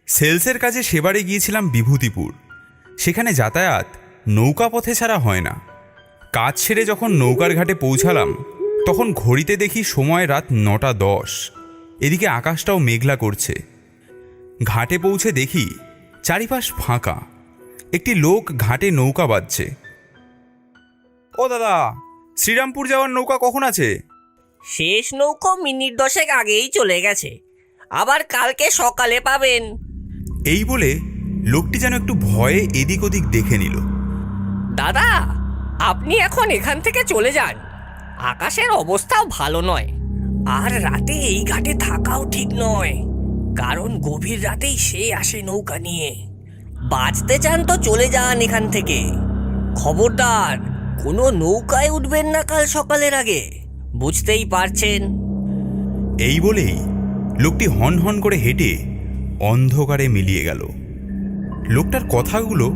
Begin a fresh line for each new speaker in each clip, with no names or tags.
সেলসের কাজে সেবারে গিয়েছিলাম বিভূতিপুর। সেখানে যাতায়াত নৌকা পথে ছাড়া হয় না। কাজ সেরে যখন নৌকার ঘাটে পৌঁছালাম তখন ঘড়িতে দেখি সময় রাত 9:10। এদিকে আকাশটাও মেঘলা করছে। ঘাটে পৌঁছে দেখি চারিপাশ ফাঁকা। একটি লোক ঘাটে নৌকা বাঁধছে। ও দাদা, শ্রীরামপুর যাওয়ার নৌকা কখন আছে?
শেষ নৌকো মিনিট 10 আগেই চলে গেছে, আবার কালকে সকালে পাবেন।
এই বলে লোকটি যেন একটু ভয়ে এদিক ওদিক দেখে নিল।
দাদা, আপনি এখন এখান থেকে চলে যান। আকাশের অবস্থাও ভালো নয়, আর রাতে এই ঘাটে থাকাও ঠিক নয়, কারণ গভীর রাতেই সে আসে নৌকা নিয়ে। বাঁচতে চান তো চলে যান এখান থেকে। খবরদার, কোনো নৌকায় উঠবেন না কাল সকালের আগে, বুঝতেই পারছেন।
এই বলেই লোকটি হন হন করে হেঁটে অন্ধকারে মিলিয়ে গেল। লোকটার কথাগুলো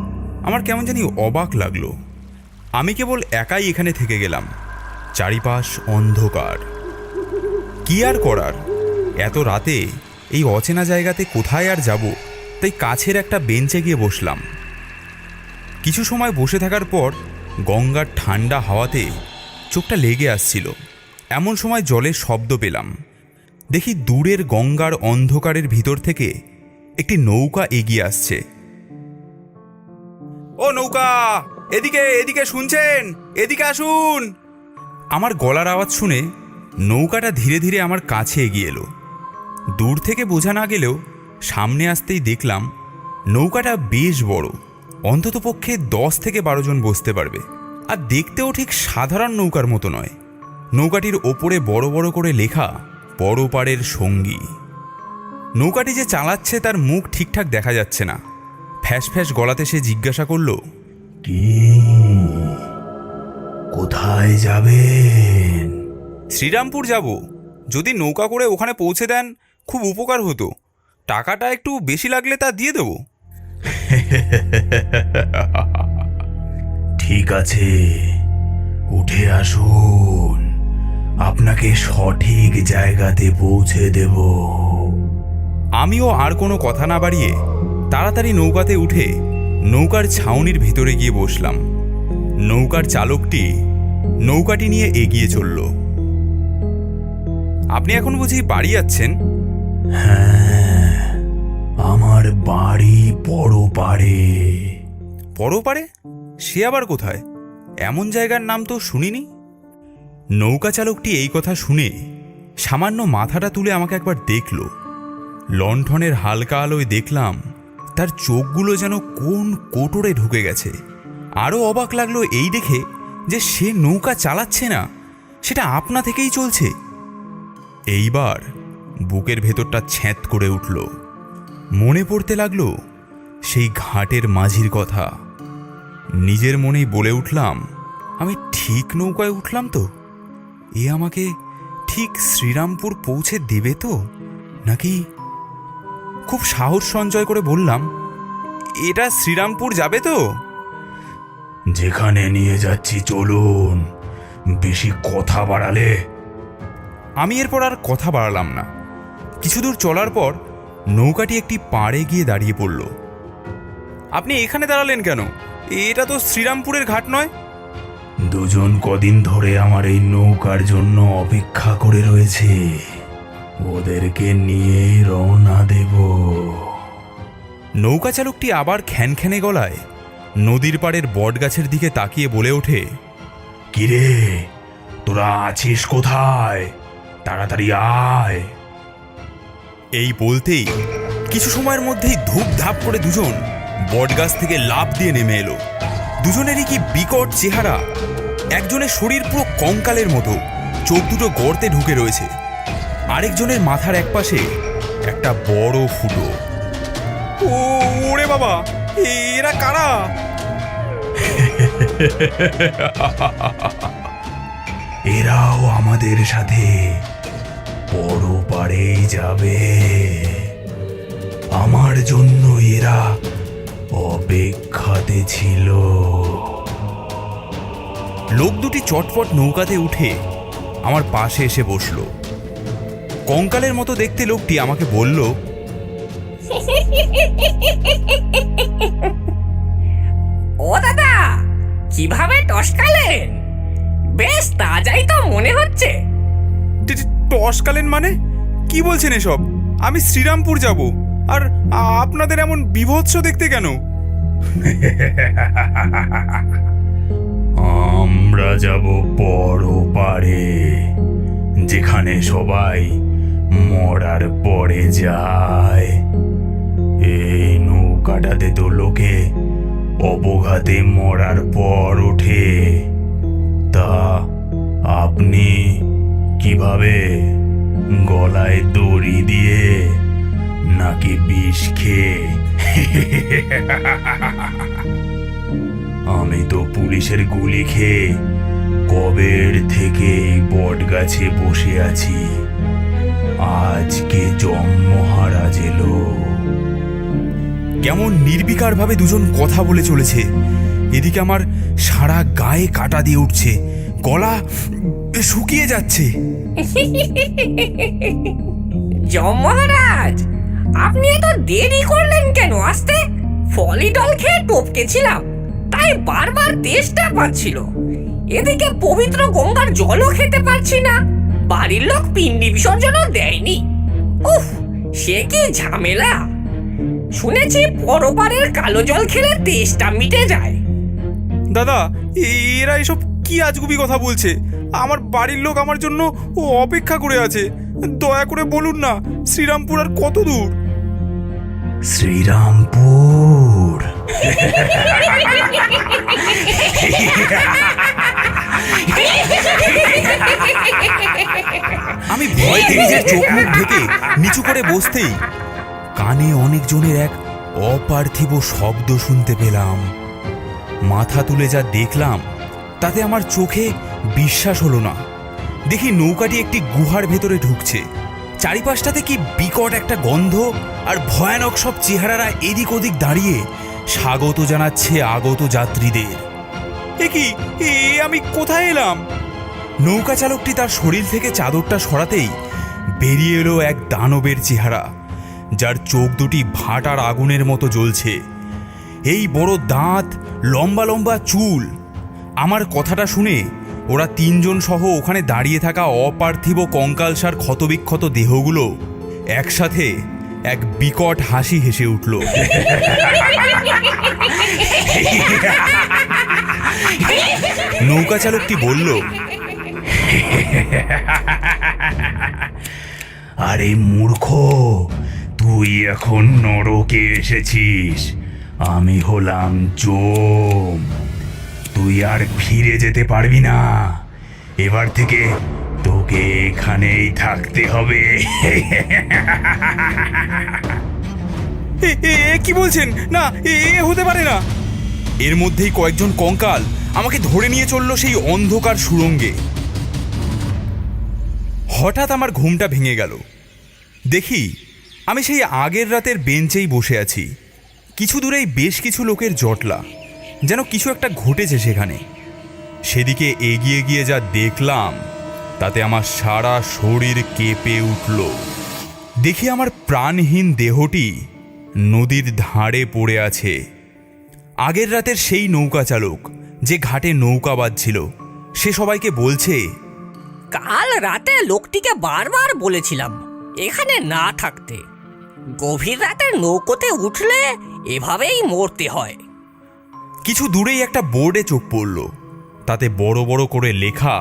আমার কেমন জানি অবাক লাগলো। আমি কেবল একাই এখানে থেকে গেলাম। চারিপাশ অন্ধকার। কি আর করার, এত রাতে এই অচেনা জায়গাতে কোথায় আর যাব? তাই কাছের একটা বেঞ্চে গিয়ে বসলাম। কিছু সময় বসে থাকার পর গঙ্গার ঠান্ডা হাওয়াতে চোখটা লেগে আসছিল। এমন সময় জলের শব্দ পেলাম। দেখি দূরের গঙ্গার অন্ধকারের ভিতর থেকে একটি নৌকা এগিয়ে আসছে। ও নৌকা, এদিকে এদিকে, শুনছেন? এদিকে আসুন। আমার গলার আওয়াজ শুনে নৌকাটা ধীরে ধীরে আমার কাছে এগিয়ে এলো। দূর থেকে বোঝা না গেলেও সামনে আসতেই দেখলাম নৌকাটা বেশ বড়, অন্ততপক্ষে 10 থেকে 12 জন বসতে পারবে। আর দেখতেও ঠিক সাধারণ নৌকার মতো নয়। নৌকাটির ওপরে বড় বড় করে লেখা পরপারের সঙ্গী। নৌকাটি যে চালাচ্ছে তার মুখ ঠিকঠাক দেখা যাচ্ছে না। ফ্যাস ফ্যাস গলাতে সে জিজ্ঞাসা করল,
কি, কোথায় যাবেন?
শ্রীরামপুর যাব। যদি নৌকা করে ওখানে পৌঁছে দেন খুব উপকার হতো। টাকাটা একটু বেশি লাগলে তা দিয়ে দেব।
ঠিক আছে, উঠে আসুন, আপনাকে সঠিক জায়গাতে পৌঁছে দেব।
আমিও আর কোনো কথা না বাড়িয়ে তাড়াতাড়ি নৌকাতে উঠে নৌকার ছাউনির ভেতরে গিয়ে বসলাম। নৌকার চালকটি নৌকাটি নিয়ে এগিয়ে চলল। আপনি এখন বুঝি বাড়ি যাচ্ছেন?
হ্যাঁ, আমার বাড়ি পরপারে।
পরপারে? সে আবার কোথায়? এমন জায়গার নাম তো শুনিনি। নৌকা চালকটি এই কথা শুনে সামান্য মাথাটা তুলে আমাকে একবার দেখল। লণ্ঠনের হালকা আলোয় দেখলাম তার চোখগুলো যেন কোন কোটরে ঢুকে গেছে। আরও অবাক লাগলো এই দেখে যে সে নৌকা চালাচ্ছে না, সেটা আপনা থেকেই চলছে। এইবার বুকের ভেতরটা ছ্যাঁত করে উঠল। মনে পড়তে লাগলো সেই ঘাটের মাঝির কথা। নিজের মনেই বলে উঠলাম, আমি ঠিক নৌকায় উঠলাম তো? এ আমাকে ঠিক শ্রীরামপুর পৌঁছে দেবে তো নাকি? খুব সাহস সঞ্চয় করে বললাম, এটা শ্রীরামপুর যাবে তো?
যেখানে নিয়ে যাচ্ছি চলুন, বেশি কথা বাড়ালে।
আমি এরপর আর কথা বাড়ালাম না। কিছু দূর চলার পর নৌকাটি একটি পাড়ে গিয়ে দাঁড়িয়ে পড়ল। আপনি এখানে দাঁড়ালেন কেন? এটা তো শ্রীরামপুরের ঘাট নয়।
দুজন কদিন ধরে আমার এই নৌকার জন্য অপেক্ষা করে রয়েছে, ওদেরকে নিয়েই রওনা দেব।
নৌকা চালকটি আবার খ্যানখ্যানে গলায় নদীর পাড়ের বটগাছের দিকে তাকিয়ে বলে ওঠে,
কিরে, তোরা আছিস কোথায়? তাড়াতাড়ি আয়।
এই বলতেই কিছু সময়ের মধ্যেই ধূপ ধাপ করে দুজন বটগাছ থেকে লাফ দিয়ে নেমে এলো। দুজনেরই কি বিকট চেহারা! একজনের শরীর পুরো কঙ্কালের মতো, চোখ দুটো গর্তে ঢুকে রয়েছে। আরেকজনের মাথার একপাশে একটা বড় ফুটো। ওরে বাবা, এরা কারা?
এরাও আমাদের সাথে পরপারেই যাবে। আমার জন্য এরা অপেক্ষাতে ছিল।
লোক দুটি চটপট নৌকাতে উঠে আমার পাশে এসে বসল। কঙ্কালের মতো দেখতে লোকটি আমাকে বলল,
ও দাদা, কিভাবে টসকালেন? বেশ তাজাই তো মনে হচ্ছে।
টসকালেন মানে কি বলছেন এসব? আমি শ্রীরামপুর যাব, আর আপনাদের এমন বিভৎস দেখতে কেন?
আমরা যাব পরপারে, যেখানে সবাই মরার পরে যায়। এই নৌকাটাতে তো লোকে অবঘাতে মরার পর ওঠে। তা আপনি কিভাবে? গলায় দড়ি দিয়ে নাকি বিষ খেয়ে? আমি তো পুলিশের গুলি খেয়ে কবের থেকে এই বট গাছে বসে আছি। আজকে যম মহারাজ এলো।
কেমন নির্বিকারভাবে দুজন কথা বলে চলেছে। এদিকে আমার সারা গায়ে কাটা দিয়ে উঠছে, গলা শুকিয়ে যাচ্ছে।
যম মহারাজ, আপনি এত দেরি করলেন কেন আসতে? ফলিডল খেয়ে টপকেছিলাম, তাই বারবার তেষ্টা পাচ্ছিল। এদিকে পবিত্র গঙ্গার জলও খেতে পারছি না, বাড়ির লোক পিণ্ডি বিসর্জনও দেয়নি। উফ, সে কি ঝামেলা! শুনেছি পরপারের কালো জল খেলে তেষ্টা মিটে যায়।
দাদা, এরা এসব কি আজগুবি কথা বলছে? আমার বাড়ির লোক আমার জন্য অপেক্ষা করে আছে। দয়া করে বলুন না, শ্রীরামপুর আর কত দূর?
শ্রীরামপুর?
আমি ভয়তে নিজের চোখ মুখ ঢেকে নিচু করে বসতেই কানে অনেকজনের এক অপার্থিব শব্দ শুনতে পেলাম। মাথা তুলে যা দেখলাম তাতে আমার চোখে বিশ্বাস হলো না। দেখি নৌকাটি একটি গুহার ভেতরে ঢুকছে। চারিপাশটাতে কি বিকট একটা গন্ধ, আর ভয়ানক সব চেহারারা এদিক ওদিক দাঁড়িয়ে স্বাগত জানাচ্ছে আগত যাত্রীদের। এ কি, আমি কোথায় এলাম? নৌকা চালকটি তার শরীর থেকে চাদরটা সরাতেই বেরিয়ে এলো এক দানবের চেহারা, যার চোখ দুটি ভাটার আগুনের মতো জ্বলছে। এই বড় দাঁত, লম্বা লম্বা চুল। আমার কথাটা শুনে ওরা তিনজন সহ ওখানে দাঁড়িয়ে থাকা অপার্থিব কঙ্কালসার ক্ষতবিক্ষত দেহগুলো একসাথে এক বিকট হাসি হেসে উঠল। নৌকা চালকটি বলল,
আরে মূর্খ, তুই এখন নরকে এসেছিস। আমি হলাম যম। তুই আর ফিরে যেতে পারবি না। এবার থেকে তোকে এখানেই থাকতে হবে।
কি বলছেন? না, হতে পারে না। এর মধ্যেই কয়েকজন কঙ্কাল আমাকে ধরে নিয়ে চলল সেই অন্ধকার সুড়ঙ্গে। হঠাৎ আমার ঘুমটা ভেঙে গেল। দেখি আমি সেই আগের রাতের বেঞ্চেই বসে আছি। কিছু দূরেই বেশ কিছু লোকের জটলা, যেন কিছু একটা ঘটেছে সেখানে। সেদিকে এগিয়ে গিয়ে যা দেখলাম তাতে আমার সারা শরীর কেঁপে উঠল। দেখি আমার প্রাণহীন দেহটি নদীর ধারে পড়ে আছে। আগের রাতের সেই নৌকা চালক যে ঘাটে নৌকা বাঁধছিল, সে সবাইকে বলছে,
কাল রাতে লোকটিকে বারবার বলেছিলাম এখানে না থাকতে। গভীর রাতে নৌকোতে উঠলে এভাবেই মরতে হয়।
কিছু দূরেই একটা বোর্ডে চোখ পড়ল, তাতে বড় বড় করে লেখা,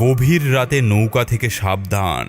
গভীর রাতে নৌকা থেকে সাবধান।